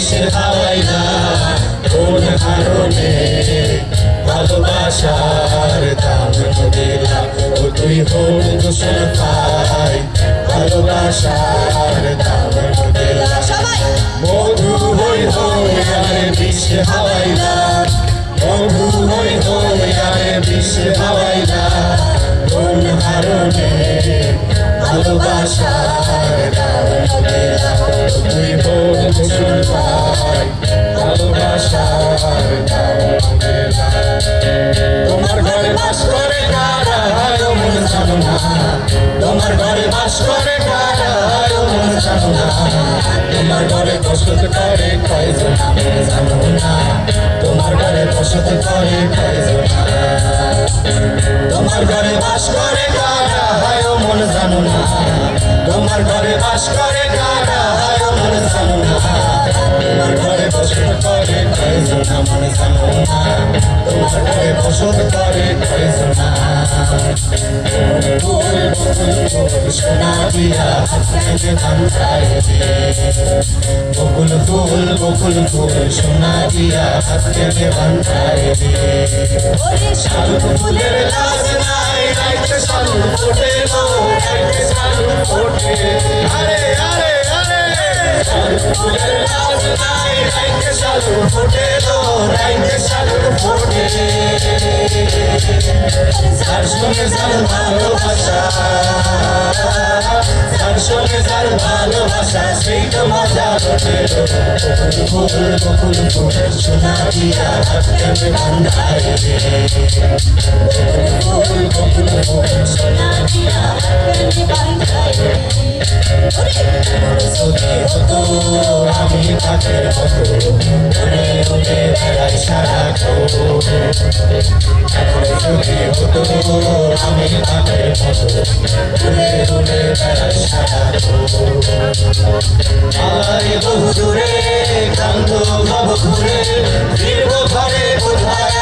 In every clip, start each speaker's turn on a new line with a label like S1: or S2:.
S1: বিষে হাওয়াইলা কোন কারণে ভালোবাসার দাম দিলা ও তুই হোক দূষণ পাই ভালোবাসার দাম দিলা মধু হই হই আরে বিষে হাওয়াইলা মধু হই হই আরে বিষে হাওয়াইলা কোন কারণে ভালোবাসার দাম দিলা তুই হোক দূষণ পাই ভালোবাসার দাম দিলা তোমার ঘরে বাস করে কারা মন জানো না তোমার ঘরে বাস করে কারা মন জানো না তোমার ঘরে বসত করে কয়জন মন জানো না তোমার ঘরে বসত করে কয়জন তোমার ঘরে বাস করে কারা মন জানো না তোমার ঘরে বাস করে কারা মন জানো না তোমার ঘরে বসত করে কয়জন মন জানো না তোমার ঘরে বসত করে কয়জন সোনা দিয়া বকুল ফুল সোনা দিয়া হাতে বান্ধায় শালু ফুলের লাজ নাই রাইতে শালু ফোটে গো রাইতে শালু ফোটে আরে আরে আরে শালু ফুলের লাজ নাই রাইতে শালু ফোটে গো রাইতে শালু ফোটে যার সঙ্গে যার ভালোবাসা যার সঙ্গে যার ভালোবাসা সেই তো মজা ওঠে বকুল ফুল সোনা দিয়া হাতে বান্ধায় বকুল ফুল সোনা দিয়া হাতে বান্ধায় যদি হতো আমি তাকে হতো উড়ে উড়ে বেড়াই সারা যদি হতো আমি তাকে হতো উড়ে উড়ে বেড়াই সারা আলাই বহু দূরে ক্লান্ত ভব ঘুরে ফিরব ঘরে কোথায়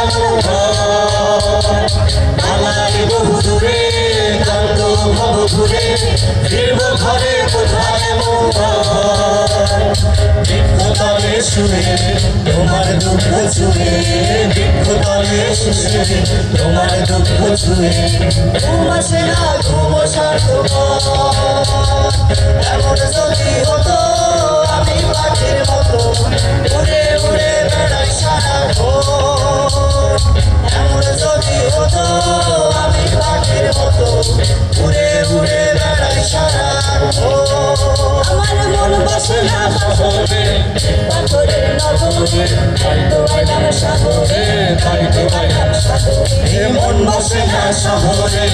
S1: আলাই বহু দূরে ক্লান্ত ভব ঘুরে ফিরব ঘরে কোথায় বৃক্ষতলে শুয়ে তোমার দুঃখ ছুঁয়ে বৃক্ষতলে শুয়ে তোমার দুঃখ ছুঁয়ে ঘুমাসে না ঘুমসার এমন যদি হতো আমি পাখির মতো উড়ে উড়ে বেড়াই সারা এমন যদি হতো আমি পাখির মতো উড়ে উড়ে বেড়াই সারা আমার মন বসে না শহরে পাথরের নগরে তাই তো আইলাম সাগরে তাই তো আইলাম সাগরে মন বসে না শহরে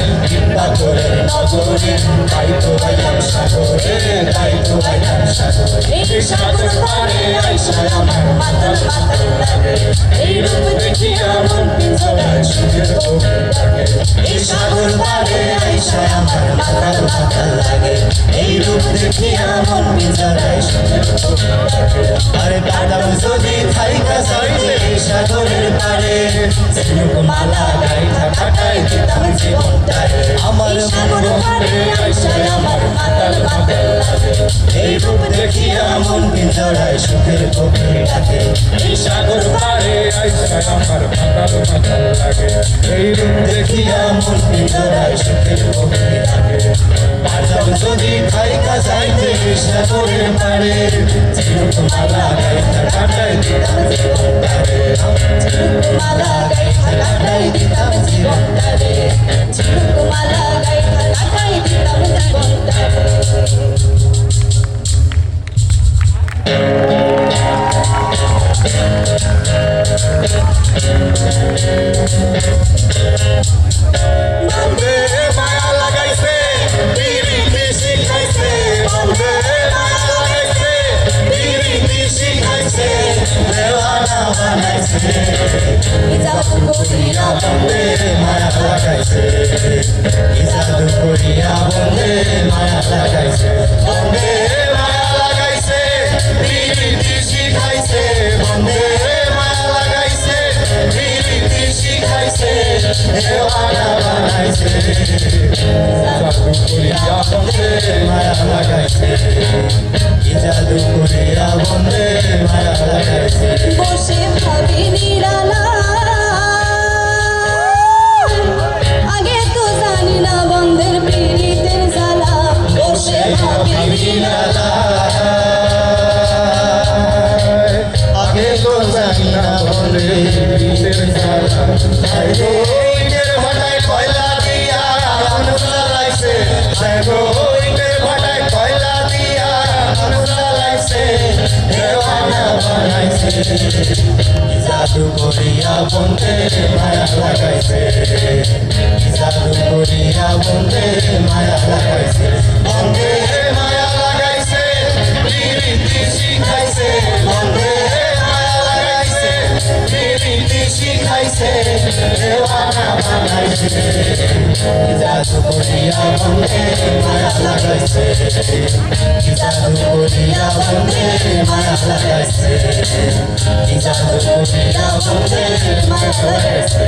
S1: পাথরের নগরে তাই তো আইলাম সাগরে তাই তো আইলাম সাগরে এই সাগর পারে আইসা আমার মাতাল মাতাল লাগে এই রূপ দেখিয়া মন পিঞ্জরায় সুখের বুকে লাগে এই সাগর পারে আইসা আমার মাতাল মাতাল লাগে এই রূপ দেখিয়া মন পিঞ্জরায় সুখের বুকে লাগে আরে বাদাম যদি থাইকা যাইতে সাগরের পারে ঝিনুক মালা গাইথা কাটাই দিতাম জীবনটারে আমার সাগর পারে আইসা আমার মাতাল মাতাল লাগে এই রূপ দেখিয়া মন পিঞ্জরায় সুখের বুকে লাগে এই সাগর পারে আইসা আমার মাতাল মাতাল লাগে এই রূপ দেখিয়া মন পিঞ্জরায় সুখের বুকে লাগে বাদাম যদি থাইকা যাইতে সাগরের পারে ঝিনুক মালা গাইথা কাটাই দিতাম জীবনটারে ঝিনুক মালা গাইথা কাটাই দিতাম জীবনটারে ঝিনুক মালা গাইথা কাটাই দিতাম জীবনটারে বন্দে মায়া লাগাইছে পিরিতি শিখাইছে বন্দে মায়া লাগাইছে পিরিতি শিখাইছে দেওয়ানা বানাইছে জাদু করিয়া বন্দে মায়া লাগাইছে জাদু করিয়া বন্দে মায়া লাগাইছে বন্দে মায়া লাগাইছে পিরিতি শিখাইছে বন্দে মায়া লাগাইছে পিরিতি শিখাইছে দেওয়ানা বানাইছে জাদু করিয়া বন্দে মায়া লাগাইছে জাদু করিয়া বন্দে মায়া ইটের ভাটায় কয়লা দিয়া আগুন জ্বালাইছে ইটের ভাটায় কয়লা দিয়া আগুন জ্বালাইছে দেওয়ানা বানাইছে জাদু করিয়া বন্ধে মায়া লাগাইছে জাদু করিয়া বন্ধে মায়া লাগাইছে বন্ধে মায়া লাগাইছে প্রীতি শিখাইছে বন্ধে মায়া লাগাইছে প্রীতি শিখাইছে দেওয়ানা বানাইছে জাদু করিয়া বন্ধে মায়া লাগাইছে জাদু করিয়া বন্ধে মায়া লাগাইছে জাদু করিয়া বন্ধে মায়া লাগাইছে